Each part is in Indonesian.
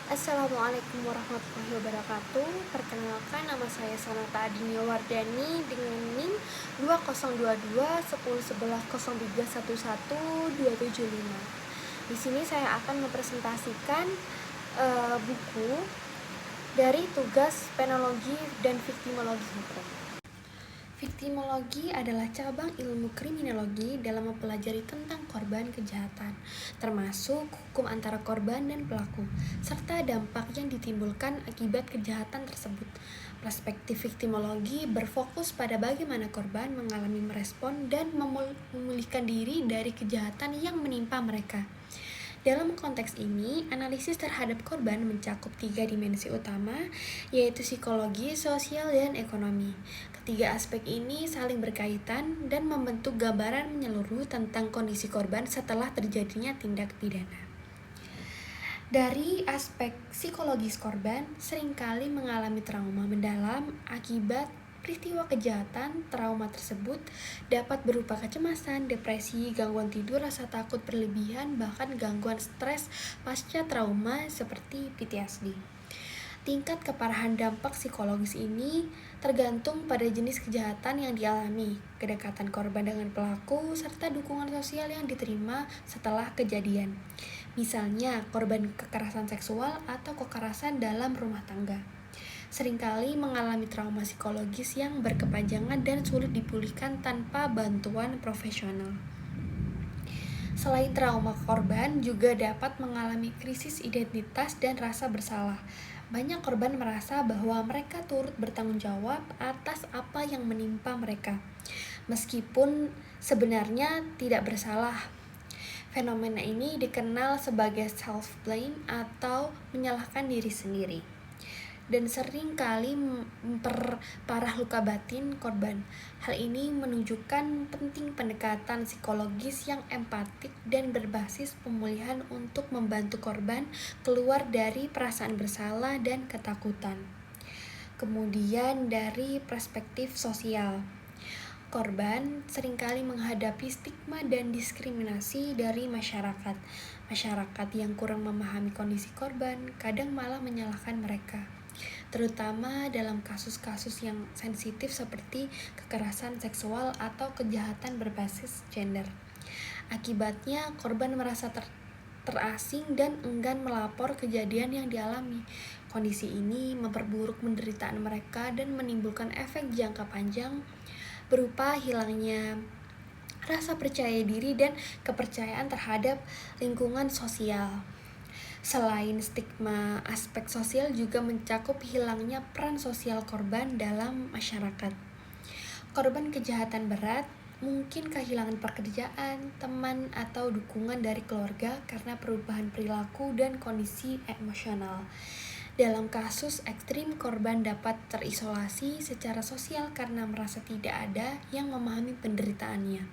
Assalamualaikum warahmatullahi wabarakatuh. Perkenalkan, nama saya Sanata Adinia Wardani dengan NIM 2022 10 11 03 11 275. Di sini saya akan mempresentasikan buku dari tugas penologi dan viktimologi hukum. Viktimologi adalah cabang ilmu kriminologi dalam mempelajari tentang korban kejahatan, termasuk hukum antara korban dan pelaku, serta dampak yang ditimbulkan akibat kejahatan tersebut. Perspektif viktimologi berfokus pada bagaimana korban mengalami merespon dan memulihkan diri dari kejahatan yang menimpa mereka. Dalam konteks ini, analisis terhadap korban mencakup 3 dimensi utama, yaitu psikologi, sosial, dan ekonomi. Ketiga aspek ini saling berkaitan dan membentuk gambaran menyeluruh tentang kondisi korban setelah terjadinya tindak pidana. Dari aspek psikologis, korban seringkali mengalami trauma mendalam akibat peristiwa kejahatan. Trauma tersebut dapat berupa kecemasan, depresi, gangguan tidur, rasa takut berlebihan, bahkan gangguan stres pasca trauma seperti PTSD. Tingkat keparahan dampak psikologis ini tergantung pada jenis kejahatan yang dialami, kedekatan korban dengan pelaku, serta dukungan sosial yang diterima setelah kejadian. Misalnya, korban kekerasan seksual atau kekerasan dalam rumah tangga seringkali mengalami trauma psikologis yang berkepanjangan dan sulit dipulihkan tanpa bantuan profesional. Selain trauma, korban juga dapat mengalami krisis identitas dan rasa bersalah. Banyak korban merasa bahwa mereka turut bertanggung jawab atas apa yang menimpa mereka, meskipun sebenarnya tidak bersalah. Fenomena ini dikenal sebagai self-blame atau menyalahkan diri sendiri, dan sering kali memperparah luka batin korban. Hal ini menunjukkan penting pendekatan psikologis yang empatik dan berbasis pemulihan untuk membantu korban keluar dari perasaan bersalah dan ketakutan. Kemudian dari perspektif sosial, korban seringkali menghadapi stigma dan diskriminasi dari masyarakat. Masyarakat yang kurang memahami kondisi korban kadang malah menyalahkan mereka, terutama dalam kasus-kasus yang sensitif seperti kekerasan seksual atau kejahatan berbasis gender. Akibatnya, korban merasa terasing dan enggan melapor kejadian yang dialami. Kondisi ini memperburuk penderitaan mereka dan menimbulkan efek jangka panjang berupa hilangnya rasa percaya diri dan kepercayaan terhadap lingkungan sosial. Selain stigma, aspek sosial juga mencakup hilangnya peran sosial korban dalam masyarakat. Korban kejahatan berat mungkin kehilangan pekerjaan, teman, atau dukungan dari keluarga karena perubahan perilaku dan kondisi emosional. Dalam kasus ekstrim, korban dapat terisolasi secara sosial karena merasa tidak ada yang memahami penderitaannya.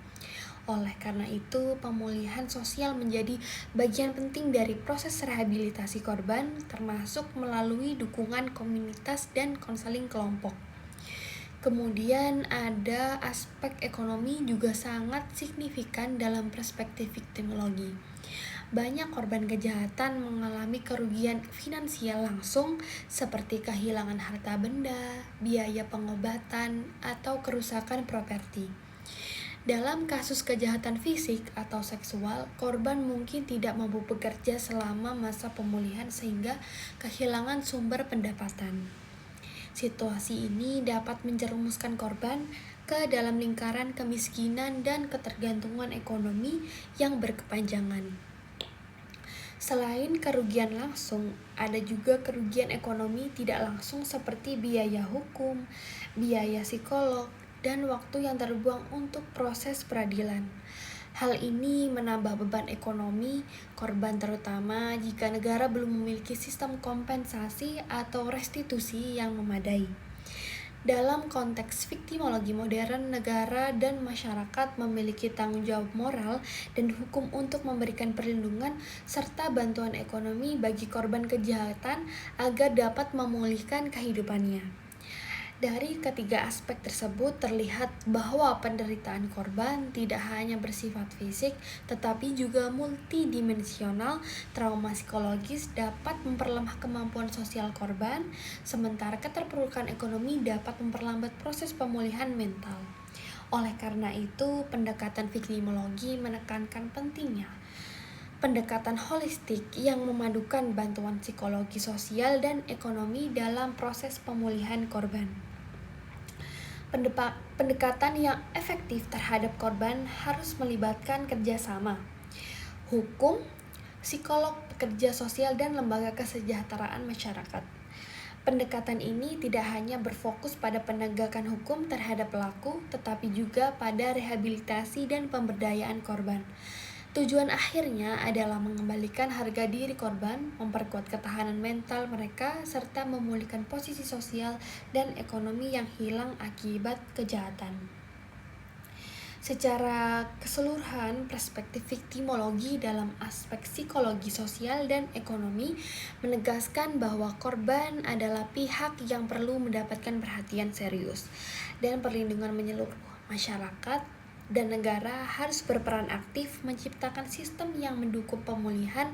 Oleh karena itu, pemulihan sosial menjadi bagian penting dari proses rehabilitasi korban, termasuk melalui dukungan komunitas dan konseling kelompok. Kemudian ada aspek ekonomi juga sangat signifikan dalam perspektif viktimologi. Banyak korban kejahatan mengalami kerugian finansial langsung seperti kehilangan harta benda, biaya pengobatan, atau kerusakan properti. Dalam kasus kejahatan fisik atau seksual, korban mungkin tidak mampu bekerja selama masa pemulihan sehingga kehilangan sumber pendapatan. Situasi ini dapat menjerumuskan korban ke dalam lingkaran kemiskinan dan ketergantungan ekonomi yang berkepanjangan. Selain kerugian langsung, ada juga kerugian ekonomi tidak langsung seperti biaya hukum, biaya psikolog, dan waktu yang terbuang untuk proses peradilan. Hal ini menambah beban ekonomi korban, terutama jika negara belum memiliki sistem kompensasi atau restitusi yang memadai. Dalam konteks viktimologi modern, negara dan masyarakat memiliki tanggung jawab moral dan hukum untuk memberikan perlindungan serta bantuan ekonomi bagi korban kejahatan agar dapat memulihkan kehidupannya. Dari ketiga aspek tersebut terlihat bahwa penderitaan korban tidak hanya bersifat fisik, tetapi juga multidimensional. Trauma psikologis dapat memperlemah kemampuan sosial korban, sementara keterpurukan ekonomi dapat memperlambat proses pemulihan mental. Oleh karena itu, pendekatan viktimologi menekankan pentingnya pendekatan holistik yang memadukan bantuan psikologi sosial dan ekonomi dalam proses pemulihan korban. Pendekatan yang efektif terhadap korban harus melibatkan kerjasama hukum, psikolog, pekerja sosial, dan lembaga kesejahteraan masyarakat. Pendekatan ini tidak hanya berfokus pada penegakan hukum terhadap pelaku, tetapi juga pada rehabilitasi dan pemberdayaan korban. Tujuan akhirnya adalah mengembalikan harga diri korban, memperkuat ketahanan mental mereka, serta memulihkan posisi sosial dan ekonomi yang hilang akibat kejahatan. Secara keseluruhan, perspektif viktimologi dalam aspek psikologi sosial dan ekonomi menegaskan bahwa korban adalah pihak yang perlu mendapatkan perhatian serius dan perlindungan menyeluruh. Masyarakat dan negara harus berperan aktif menciptakan sistem yang mendukung pemulihan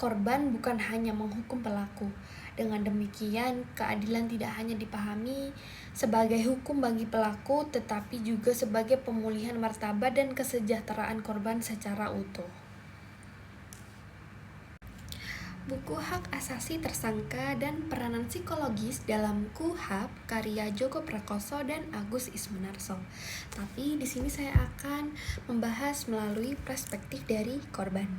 korban, bukan hanya menghukum pelaku. Dengan demikian, keadilan tidak hanya dipahami sebagai hukum bagi pelaku, tetapi juga sebagai pemulihan martabat dan kesejahteraan korban secara utuh. Buku Hak Asasi Tersangka dan Peranan Psikologis dalam KUHP karya Djoko Prakoso dan Agus Ismunarso. Tapi di sini saya akan membahas melalui perspektif dari korban.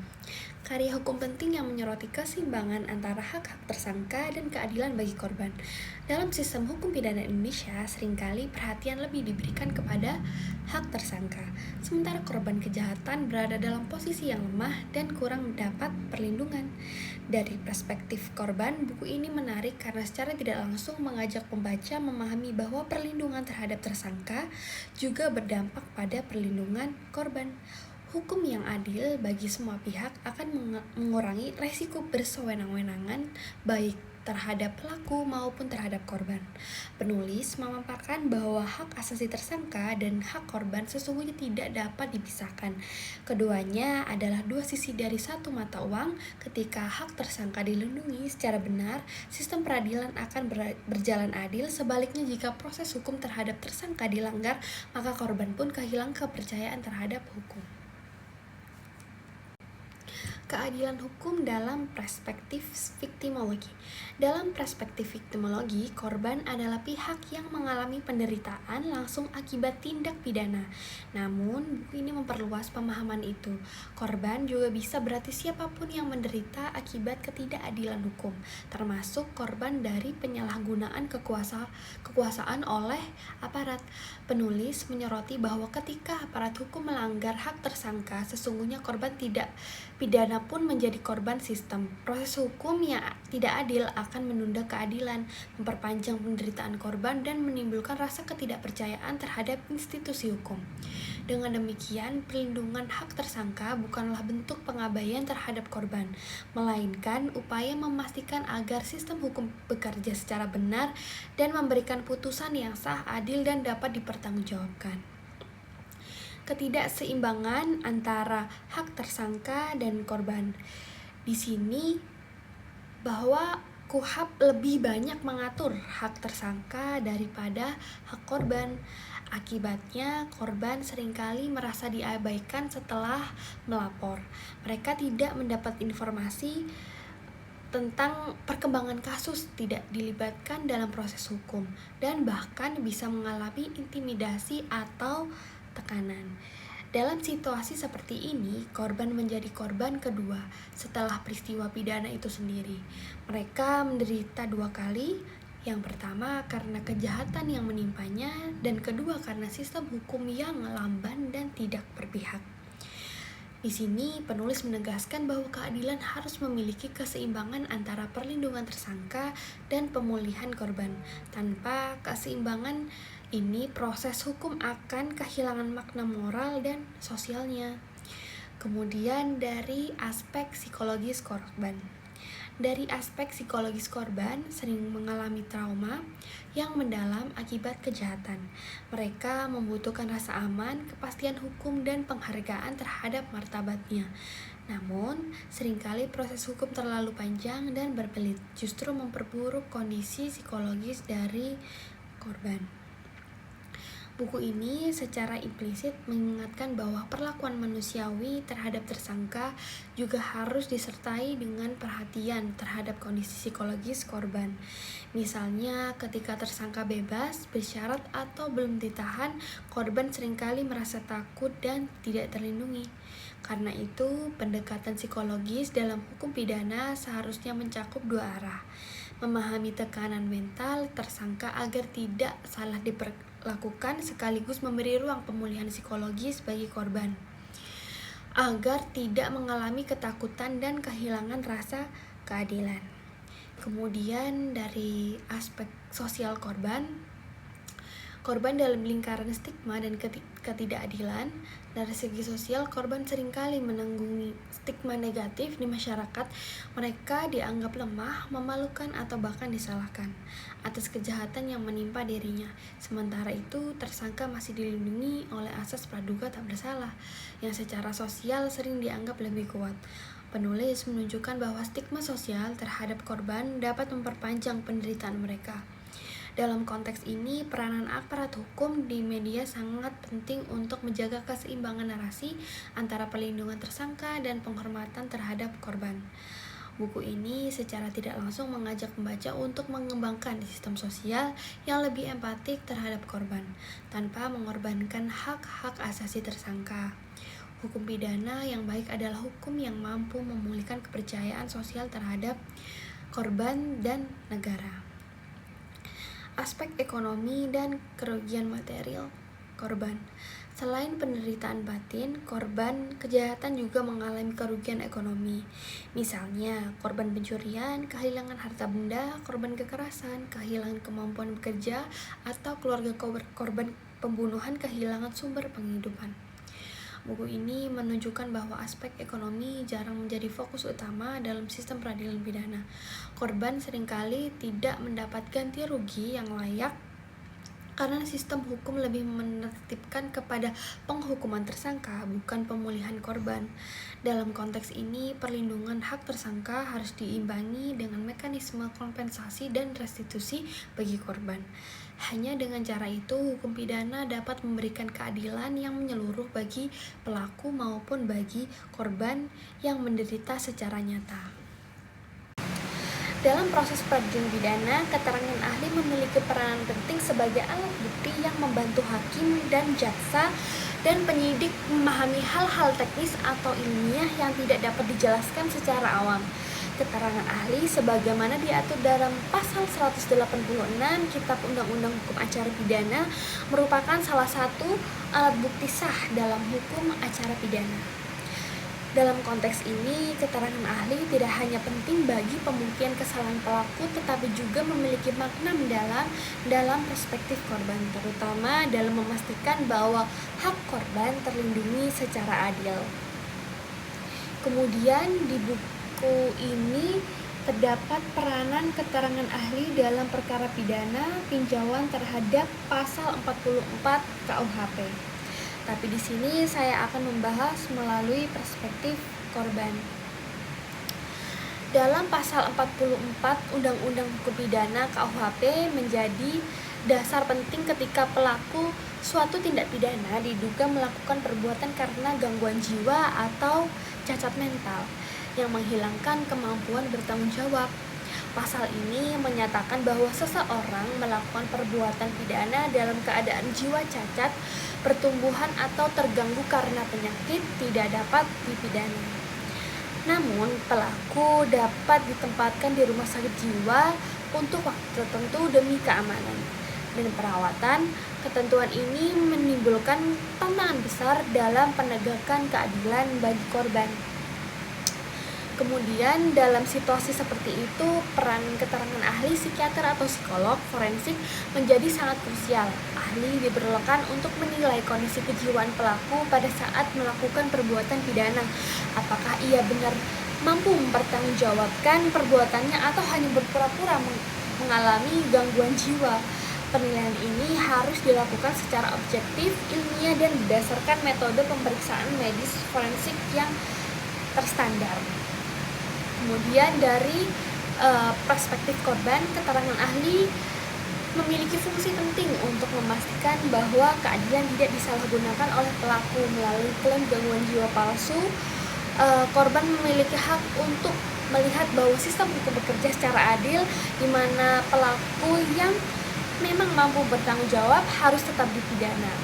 Karya hukum penting yang menyoroti keseimbangan antara hak-hak tersangka dan keadilan bagi korban. Dalam sistem hukum pidana Indonesia, seringkali perhatian lebih diberikan kepada hak tersangka, sementara korban kejahatan berada dalam posisi yang lemah dan kurang mendapat perlindungan. Dari perspektif korban, buku ini menarik karena secara tidak langsung mengajak pembaca memahami bahwa perlindungan terhadap tersangka juga berdampak pada perlindungan korban. Hukum yang adil bagi semua pihak akan mengurangi resiko bersewenang-wenangan baik terhadap pelaku maupun terhadap korban. Penulis memaparkan bahwa hak asasi tersangka dan hak korban sesungguhnya tidak dapat dipisahkan. Keduanya adalah dua sisi dari satu mata uang. Ketika hak tersangka dilindungi secara benar, sistem peradilan akan berjalan adil. Sebaliknya, jika proses hukum terhadap tersangka dilanggar, maka korban pun kehilangan kepercayaan terhadap hukum. Keadilan hukum dalam perspektif viktimologi. Dalam perspektif viktimologi, korban adalah pihak yang mengalami penderitaan langsung akibat tindak pidana. Namun, buku ini memperluas pemahaman itu. Korban juga bisa berarti siapapun yang menderita akibat ketidakadilan hukum, termasuk korban dari penyalahgunaan kekuasaan oleh aparat. Penulis menyoroti bahwa ketika aparat hukum melanggar hak tersangka, sesungguhnya korban tidak pidana pun menjadi korban sistem. Proses hukum yang tidak adil akan menunda keadilan, memperpanjang penderitaan korban, dan menimbulkan rasa ketidakpercayaan terhadap institusi hukum. Dengan demikian, perlindungan hak tersangka bukanlah bentuk pengabaian terhadap korban, melainkan upaya memastikan agar sistem hukum bekerja secara benar dan memberikan putusan yang sah, adil, dan dapat dipertanggungjawabkan. Ketidakseimbangan antara hak tersangka dan korban. Di sini bahwa KUHP lebih banyak mengatur hak tersangka daripada hak korban. Akibatnya, korban seringkali merasa diabaikan setelah melapor. Mereka tidak mendapat informasi tentang perkembangan kasus, tidak dilibatkan dalam proses hukum, dan bahkan bisa mengalami intimidasi atau tekanan. Dalam situasi seperti ini, korban menjadi korban kedua setelah peristiwa pidana itu sendiri. Mereka menderita dua kali. Yang pertama karena kejahatan yang menimpanya, dan kedua karena sistem hukum yang lamban dan tidak berpihak. Di sini penulis menegaskan bahwa keadilan harus memiliki keseimbangan antara perlindungan tersangka dan pemulihan korban. Tanpa keseimbangan ini, proses hukum akan kehilangan makna moral dan sosialnya. Kemudian dari aspek psikologis korban. Dari aspek psikologis, korban sering mengalami trauma yang mendalam akibat kejahatan. Mereka membutuhkan rasa aman, kepastian hukum, dan penghargaan terhadap martabatnya. Namun, seringkali proses hukum terlalu panjang dan berbelit, justru memperburuk kondisi psikologis dari korban. Buku ini secara implisit mengingatkan bahwa perlakuan manusiawi terhadap tersangka juga harus disertai dengan perhatian terhadap kondisi psikologis korban. Misalnya, ketika tersangka bebas, bersyarat, atau belum ditahan, korban seringkali merasa takut dan tidak terlindungi. Karena itu, pendekatan psikologis dalam hukum pidana seharusnya mencakup dua arah. Memahami tekanan mental tersangka agar tidak salah diperlakukan, sekaligus memberi ruang pemulihan psikologis bagi korban agar tidak mengalami ketakutan dan kehilangan rasa keadilan. Kemudian dari aspek sosial korban dalam lingkaran stigma dan ketidakadilan. Dari segi sosial, korban seringkali menanggungi stigma negatif di masyarakat. Mereka dianggap lemah, memalukan, atau bahkan disalahkan atas kejahatan yang menimpa dirinya. Sementara itu, tersangka masih dilindungi oleh asas praduga tak bersalah, yang secara sosial sering dianggap lebih kuat. Penulis menunjukkan bahwa stigma sosial terhadap korban dapat memperpanjang penderitaan mereka. Dalam konteks ini, peranan aparat hukum di media sangat penting untuk menjaga keseimbangan narasi antara perlindungan tersangka dan penghormatan terhadap korban. Buku ini secara tidak langsung mengajak pembaca untuk mengembangkan sistem sosial yang lebih empatik terhadap korban, tanpa mengorbankan hak-hak asasi tersangka. Hukum pidana yang baik adalah hukum yang mampu memulihkan kepercayaan sosial terhadap korban dan negara. Aspek ekonomi dan kerugian material korban. Selain penderitaan batin, korban kejahatan juga mengalami kerugian ekonomi. Misalnya, korban pencurian, kehilangan harta benda, korban kekerasan, kehilangan kemampuan bekerja, atau keluarga korban pembunuhan kehilangan sumber penghidupan. Buku ini menunjukkan bahwa aspek ekonomi jarang menjadi fokus utama dalam sistem peradilan pidana. Korban seringkali tidak mendapat ganti rugi yang layak karena sistem hukum lebih menertibkan kepada penghukuman tersangka, bukan pemulihan korban. Dalam konteks ini, perlindungan hak tersangka harus diimbangi dengan mekanisme kompensasi dan restitusi bagi korban. Hanya dengan cara itu, hukum pidana dapat memberikan keadilan yang menyeluruh bagi pelaku maupun bagi korban yang menderita secara nyata. Dalam proses peradilan pidana, keterangan ahli memiliki peranan penting sebagai alat bukti yang membantu hakim dan jaksa dan penyidik memahami hal-hal teknis atau ilmiah yang tidak dapat dijelaskan secara awam. Keterangan ahli sebagaimana diatur dalam pasal 186 Kitab Undang-Undang Hukum Acara Pidana merupakan salah satu alat bukti sah dalam hukum acara pidana. Dalam konteks ini, keterangan ahli tidak hanya penting bagi pembuktian kesalahan pelaku, tetapi juga memiliki makna mendalam dalam perspektif korban, terutama dalam memastikan bahwa hak korban terlindungi secara adil. Kemudian di buku ini terdapat peranan keterangan ahli dalam perkara pidana tinjauan terhadap pasal 44 KUHP. Tapi di sini saya akan membahas melalui perspektif korban. Dalam pasal 44 Undang-Undang Hukum Pidana KUHP menjadi dasar penting ketika pelaku suatu tindak pidana diduga melakukan perbuatan karena gangguan jiwa atau cacat mental yang menghilangkan kemampuan bertanggung jawab. Pasal ini menyatakan bahwa seseorang melakukan perbuatan pidana dalam keadaan jiwa cacat, pertumbuhan atau terganggu karena penyakit tidak dapat dipidana. Namun, pelaku dapat ditempatkan di rumah sakit jiwa untuk waktu tertentu demi keamanan dan perawatan. Ketentuan ini menimbulkan tantangan besar dalam penegakan keadilan bagi korban. Kemudian dalam situasi seperti itu, peran keterangan ahli psikiater atau psikolog forensik menjadi sangat krusial. Ahli diperlukan untuk menilai kondisi kejiwaan pelaku pada saat melakukan perbuatan pidana. Apakah ia benar mampu mempertanggungjawabkan perbuatannya atau hanya berpura-pura mengalami gangguan jiwa. Penilaian ini harus dilakukan secara objektif, ilmiah, dan berdasarkan metode pemeriksaan medis forensik yang terstandar. Kemudian dari perspektif korban, keterangan ahli memiliki fungsi penting untuk memastikan bahwa keadilan tidak disalahgunakan oleh pelaku. Melalui klaim gangguan jiwa palsu, korban memiliki hak untuk melihat bahwa sistem hukum bekerja secara adil, di mana pelaku yang memang mampu bertanggung jawab harus tetap dipidana.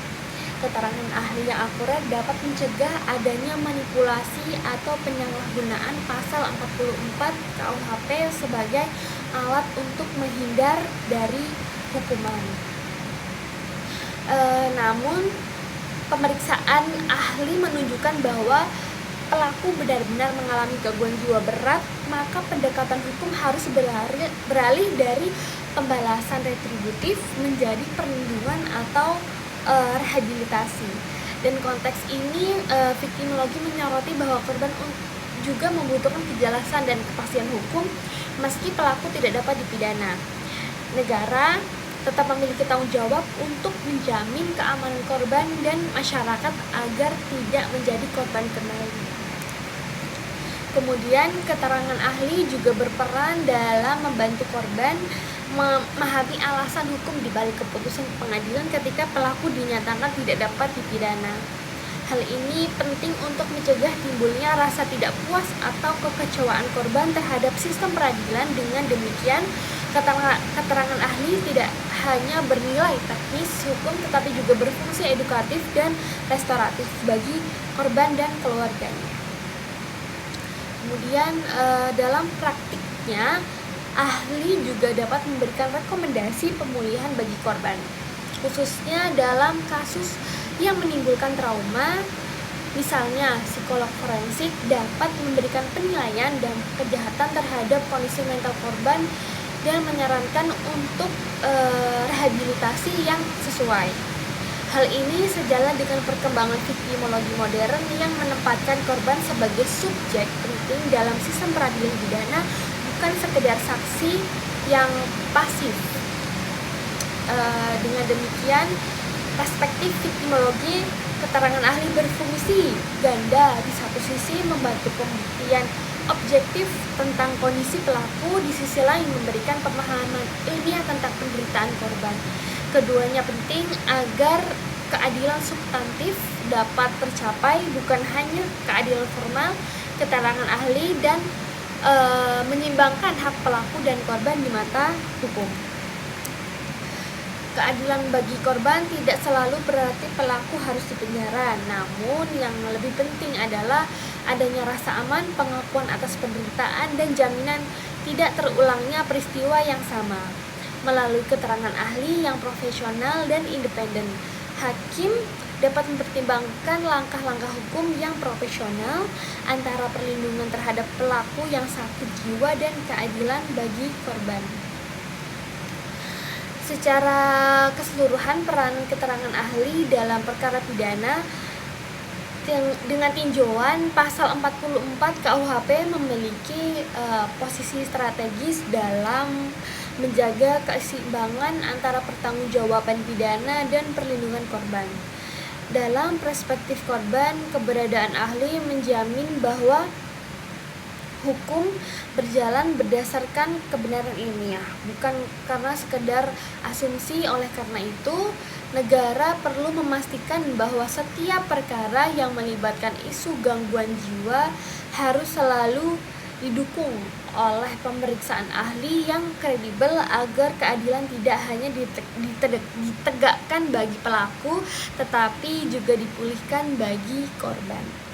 Keterangan ahli yang akurat dapat mencegah adanya manipulasi atau penyalahgunaan pasal 44 KUHP sebagai alat untuk menghindar dari hukuman. Namun pemeriksaan ahli menunjukkan bahwa pelaku benar-benar mengalami gangguan jiwa berat, maka pendekatan hukum harus beralih dari pembalasan retributif menjadi perlindungan atau rehabilitasi. Dan konteks ini viktimologi menyoroti bahwa korban juga membutuhkan kejelasan dan kepastian hukum meski pelaku tidak dapat dipidana. Negara tetap memiliki tanggung jawab untuk menjamin keamanan korban dan masyarakat agar tidak menjadi korban kembali. Kemudian keterangan ahli juga berperan dalam membantu korban memahami alasan hukum di balik keputusan pengadilan ketika pelaku dinyatakan tidak dapat dipidana. Hal ini penting untuk mencegah timbulnya rasa tidak puas atau kekecewaan korban terhadap sistem peradilan. Dengan demikian, keterangan ahli tidak hanya bernilai teknis hukum tetapi juga berfungsi edukatif dan restoratif bagi korban dan keluarganya. Kemudian dalam praktiknya, ahli juga dapat memberikan rekomendasi pemulihan bagi korban, khususnya dalam kasus yang menimbulkan trauma. Misalnya, psikolog forensik dapat memberikan penilaian dan kejahatan terhadap kondisi mental korban dan menyarankan untuk rehabilitasi yang sesuai. Hal ini sejalan dengan perkembangan viktimologi modern yang menempatkan korban sebagai subjek penting dalam sistem peradilan pidana, bukan sekedar saksi yang pasif. Dengan demikian, perspektif viktimologi, keterangan ahli berfungsi ganda. Di satu sisi membantu pembuktian objektif tentang kondisi pelaku, di sisi lain memberikan pemahaman ilmiah tentang penderitaan korban. Keduanya penting agar keadilan substantif dapat tercapai, bukan hanya keadilan formal. Keterangan ahli dan menyimbangkan hak pelaku dan korban di mata hukum. Keadilan bagi korban tidak selalu berarti pelaku harus dipenjara, namun yang lebih penting adalah adanya rasa aman, pengakuan atas penderitaan, dan jaminan tidak terulangnya peristiwa yang sama. Melalui keterangan ahli yang profesional dan independen, hakim dapat mempertimbangkan langkah-langkah hukum yang profesional antara perlindungan terhadap pelaku yang sakit jiwa dan keadilan bagi korban. Secara keseluruhan, peranan keterangan ahli dalam perkara pidana dengan tinjauan pasal 44 KUHP memiliki posisi strategis dalam menjaga keseimbangan antara pertanggungjawaban pidana dan perlindungan korban. Dalam perspektif korban, keberadaan ahli menjamin bahwa hukum berjalan berdasarkan kebenaran ilmiah, bukan karena sekedar asumsi. Oleh karena itu, negara perlu memastikan bahwa setiap perkara yang melibatkan isu gangguan jiwa harus selalu didukung oleh pemeriksaan ahli yang kredibel agar keadilan tidak hanya ditegakkan bagi pelaku tetapi juga dipulihkan bagi korban.